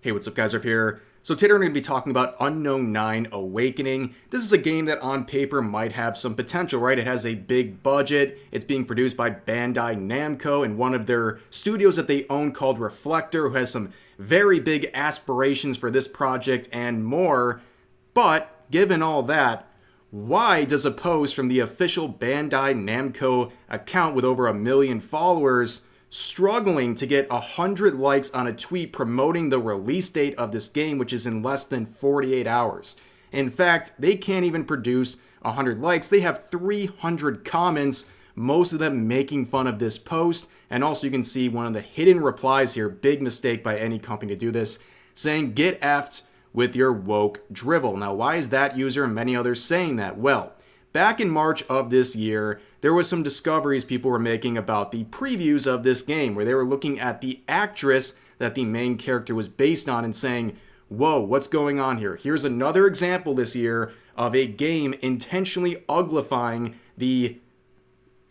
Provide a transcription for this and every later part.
Hey, what's up guys, Up here. So today we're going to be talking about Unknown 9 Awakening. This is a game that on paper might have some potential, right? It has a big budget. It's being produced by Bandai Namco and one of their studios that they own called Reflector, who has some very big aspirations for this project and more. But given all that, why does a post from the official Bandai Namco account with over 1 million followers struggling to get 100 likes on a tweet promoting the release date of this game, which is in less than 48 hours? In fact, they can't even produce 100 likes. They have 300 comments, most of them making fun of this post. And also you can see one of the hidden replies here, big mistake by any company to do this, saying, "Get effed with your woke drivel." Now, why is that user and many others saying that? Well, back in March of this year, there was some discoveries people were making about the previews of this game, where they were looking at the actress that the main character was based on and saying, whoa, what's going on here? Here's another example this year of a game intentionally uglifying the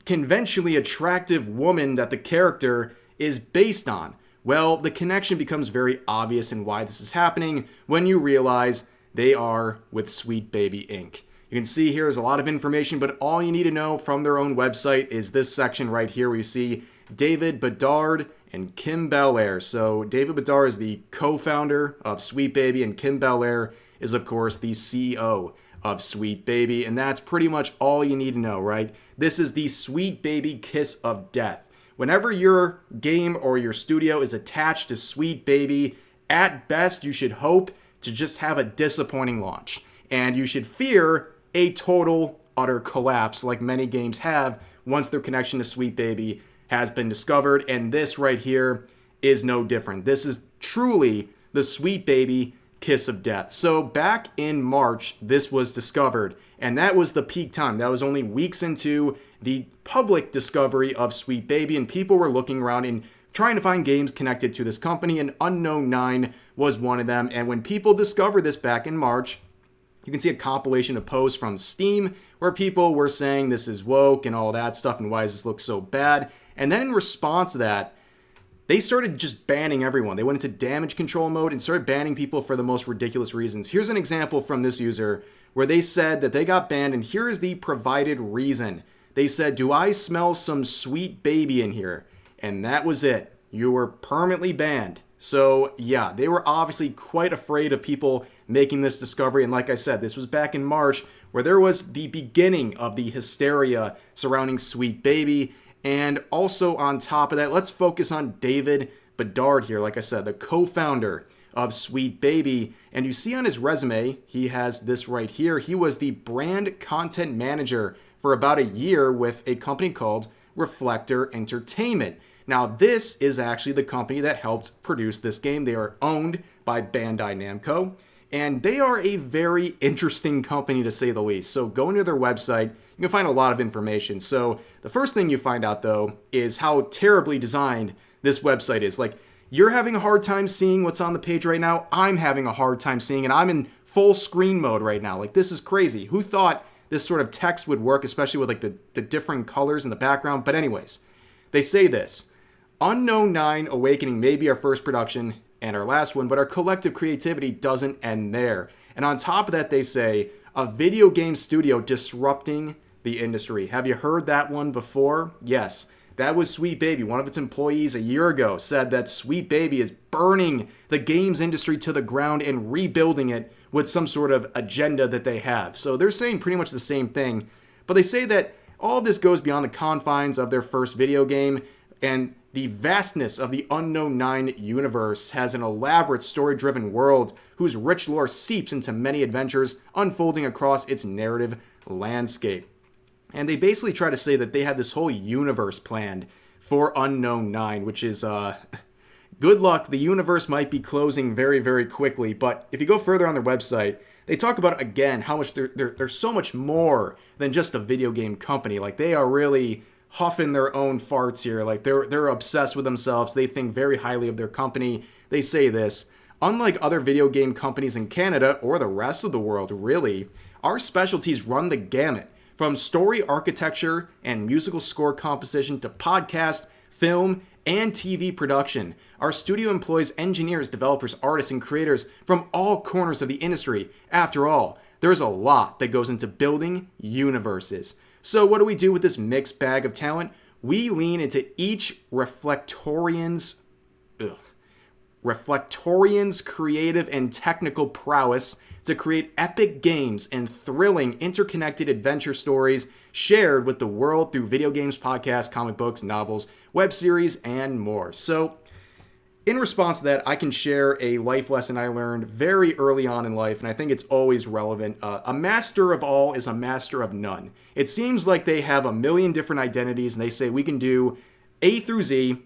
conventionally attractive woman that the character is based on. Well, the connection becomes very obvious in why this is happening when you realize they are with Sweet Baby Inc. You can see here is a lot of information, but all you need to know from their own website is this section right here where you see David Bedard and Kim Belair. So David Bedard is the co-founder of Sweet Baby, and Kim Belair is, of course, the CEO of Sweet Baby. And that's pretty much all you need to know, right? This is the Sweet Baby kiss of death. Whenever your game or your studio is attached to Sweet Baby, at best, you should hope to just have a disappointing launch. And you should fear a total, utter collapse like many games have once their connection to Sweet Baby has been discovered. And this right here is no different. This is truly the Sweet Baby kiss of death. So back in March, this was discovered, and that was the peak time. That was only weeks into the public discovery of Sweet Baby, and people were looking around and trying to find games connected to this company, and Unknown 9 was one of them. And when people discovered this back in March, you can see a compilation of posts from Steam where people were saying this is woke and all that stuff and why does this look so bad. And then in response to that, they started just banning everyone. They went into damage control mode and started banning people for the most ridiculous reasons. Here's an example from this user where they said that they got banned, and here is the provided reason. They said, "Do I smell some Sweet Baby in here?" And that was it. You were permanently banned. So yeah, they were obviously quite afraid of people making this discovery. And like I said, this was back in March where there was the beginning of the hysteria surrounding Sweet Baby. And also on top of that, let's focus on David Bedard here. Like I said, the co-founder of Sweet Baby. And you see on his resume, he has this right here. He was the brand content manager for about a year with a company called Reflector Entertainment. Now, this is actually the company that helped produce this game. They are owned by Bandai Namco, and they are a very interesting company to say the least. So going to their website, you can find a lot of information. So the first thing you find out, though, is how terribly designed this website is. Like, you're having a hard time seeing what's on the page right now. I'm having a hard time seeing it. I'm in full screen mode right now. Like, this is crazy. Who thought this sort of text would work, especially with like the different colors in the background? But anyways, they say this: Unknown 9 Awakening may be our first production and our last one, but our collective creativity doesn't end there. And on top of that, they say, a video game studio disrupting the industry. Have you heard that one before? Yes, that was Sweet Baby. One of its employees a year ago said that Sweet Baby is burning the games industry to the ground and rebuilding it with some sort of agenda that they have. So they're saying pretty much the same thing, but they say that all of this goes beyond the confines of their first video game, and the vastness of the Unknown 9 universe has an elaborate story-driven world whose rich lore seeps into many adventures unfolding across its narrative landscape. And they basically try to say that they have this whole universe planned for Unknown 9, which is, good luck. The universe might be closing very, very quickly. But if you go further on their website, they talk about, again, how much they're so much more than just a video game company. Like, they are really huffing their own farts here. Like, they're obsessed with themselves. They think very highly of their company. They say this: unlike other video game companies in Canada or the rest of the world, really, our specialties run the gamut, from story architecture and musical score composition to podcast, film, and TV production. Our studio employs engineers, developers, artists, and creators from all corners of the industry. After all, there's a lot that goes into building universes. So what do we do with this mixed bag of talent? We lean into each Reflectorian's creative and technical prowess to create epic games and thrilling, interconnected adventure stories shared with the world through video games, podcasts, comic books, novels, web series, and more. So, in response to that, I can share a life lesson I learned very early on in life, and I think it's always relevant. A master of all is a master of none. It seems like they have a million different identities, and they say we can do A through Z,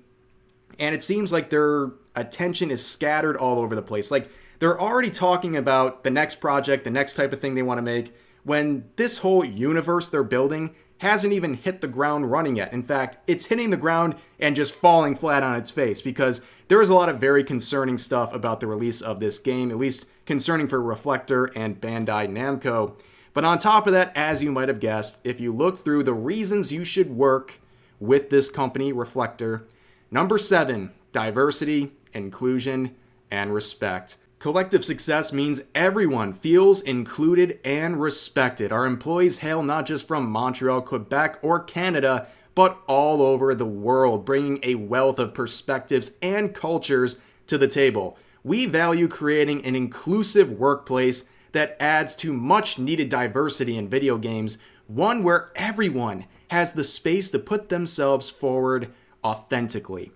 and it seems like their attention is scattered all over the place. Like, they're already talking about the next project, the next type of thing they want to make, when this whole universe they're building hasn't even hit the ground running yet. In fact, it's hitting the ground and just falling flat on its face, because there is a lot of very concerning stuff about the release of this game, at least concerning for Reflector and Bandai Namco. But on top of that, as you might have guessed, if you look through the reasons you should work with this company, Reflector, number 7, diversity, inclusion, and respect. Collective success means everyone feels included and respected. Our employees hail not just from Montreal, Quebec, or Canada, but all over the world, bringing a wealth of perspectives and cultures to the table. We value creating an inclusive workplace that adds to much needed diversity in video games, one where everyone has the space to put themselves forward authentically.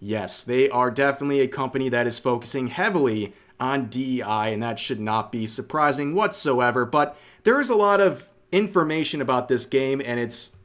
Yes, they are definitely a company that is focusing heavily on DEI, and that should not be surprising whatsoever, but there is a lot of information about this game, and it's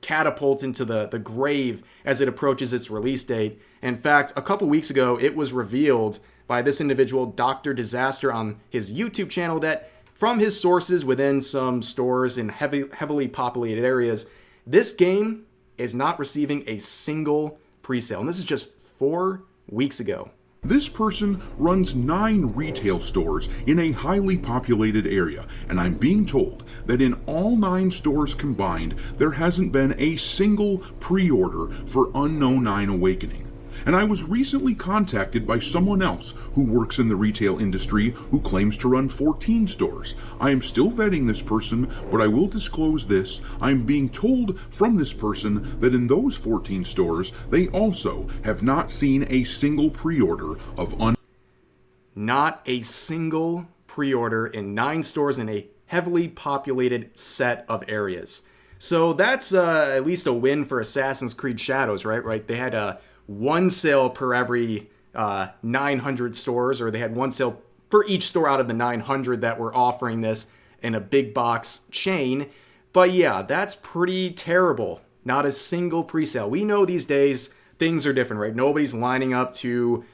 catapulted into the grave as it approaches its release date. In fact, a couple weeks ago, it was revealed by this individual, Dr. Disaster, on his YouTube channel that from his sources within some stores in heavily populated areas, this game is not receiving a single pre-sale, and this is just 4 weeks ago. This person runs 9 retail stores in a highly populated area, and I'm being told that in all 9 stores combined, there hasn't been a single pre-order for Unknown 9 Awakening. And I was recently contacted by someone else who works in the retail industry who claims to run 14 stores. I am still vetting this person, but I will disclose this. I'm being told from this person that in those 14 stores, they also have not seen a single pre-order of Not a single pre-order in 9 stores in a heavily populated set of areas. So that's at least a win for Assassin's Creed Shadows, right? They had one sale per every 900 stores, or they had one sale for each store out of the 900 that were offering this in a big box chain. But yeah, that's pretty terrible. Not a single pre-sale. We know these days things are different, right? Nobody's lining up to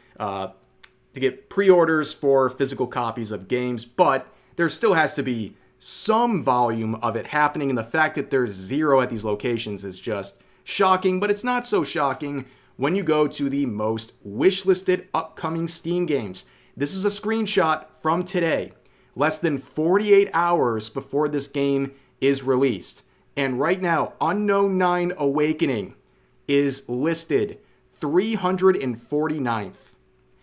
get pre-orders for physical copies of games, but there still has to be some volume of it happening, and the fact that there's 0 at these locations is just shocking. But it's not so shocking when you go to the most wishlisted upcoming Steam games. This is a screenshot from today, less than 48 hours before this game is released. And right now, Unknown 9 Awakening is listed 349th.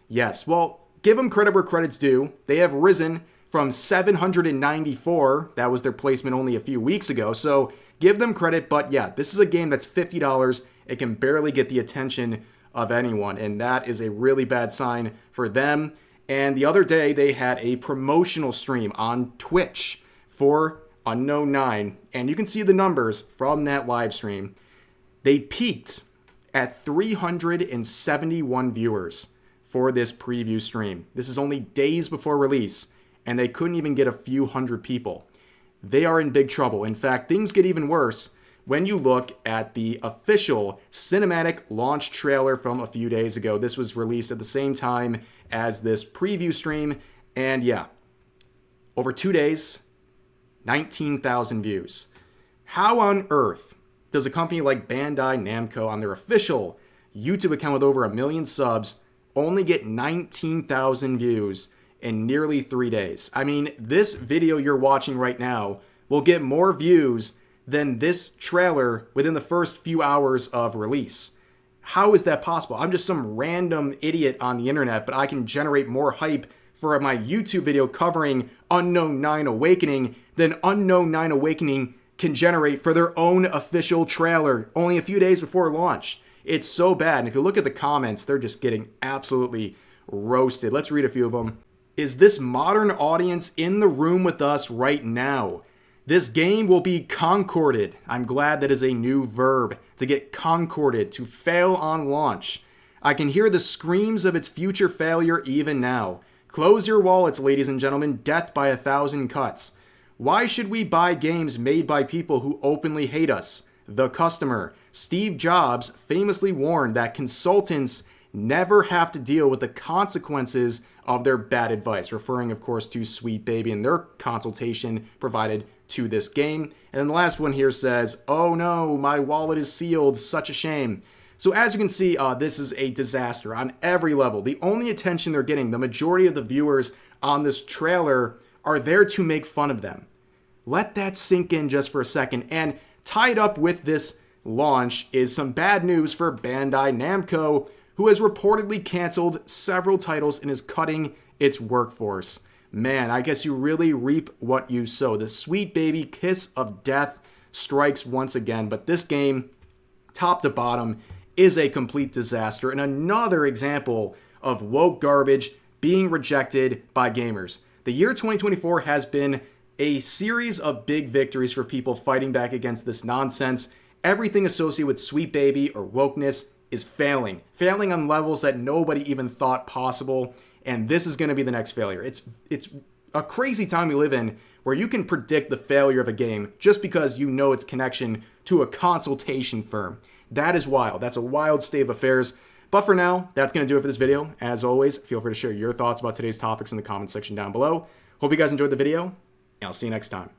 Yes, well, give them credit where credit's due. They have risen from 794. That was their placement only a few weeks ago. So give them credit. But yeah, this is a game that's $50. It can barely get the attention of anyone, and that is a really bad sign for them. And the other day, they had a promotional stream on Twitch for Unknown 9, and you can see the numbers from that live stream. They peaked at 371 viewers for this preview stream. This is only days before release, and they couldn't even get a few hundred people. They are in big trouble. In fact, things get even worse when you look at the official cinematic launch trailer from a few days ago. This was released at the same time as this preview stream. And yeah, over 2 days, 19,000 views. How on earth does a company like Bandai Namco on their official YouTube account with over 1 million subs only get 19,000 views in nearly 3 days? I mean, this video you're watching right now will get more views than this trailer within the first few hours of release. How is that possible? I'm just some random idiot on the internet, but I can generate more hype for my YouTube video covering Unknown 9 Awakening than Unknown 9 Awakening can generate for their own official trailer only a few days before launch. It's so bad. And if you look at the comments, they're just getting absolutely roasted. Let's read a few of them. Is this modern audience in the room with us right now? This game will be concorded. I'm glad that is a new verb, to get concorded, to fail on launch. I can hear the screams of its future failure even now. Close your wallets, ladies and gentlemen. Death by 1,000 cuts. Why should we buy games made by people who openly hate us? The customer. Steve Jobs famously warned that consultants never have to deal with the consequences of their bad advice, referring, of course, to Sweet Baby and their consultation provided to this game. And then the last one here says, oh no, my wallet is sealed. Such a shame. So as you can see, this is a disaster on every level. The only attention they're getting, the majority of the viewers on this trailer are there to make fun of them. Let that sink in just for a second. And tied up with this launch is some bad news for Bandai Namco, who has reportedly canceled several titles and is cutting its workforce. Man, I guess you really reap what you sow. The Sweet Baby kiss of death strikes once again, but this game, top to bottom, is a complete disaster and another example of woke garbage being rejected by gamers. The year 2024 has been a series of big victories for people fighting back against this nonsense. Everything associated with Sweet Baby or wokeness is failing on levels that nobody even thought possible, and this is going to be the next failure. It's a crazy time we live in where you can predict the failure of a game just because you know its connection to a consultation firm. That is wild. That's a wild state of affairs. But for now, that's going to do it for this video. As always, feel free to share your thoughts about today's topics in the comment section down below. Hope you guys enjoyed the video, and I'll see you next time.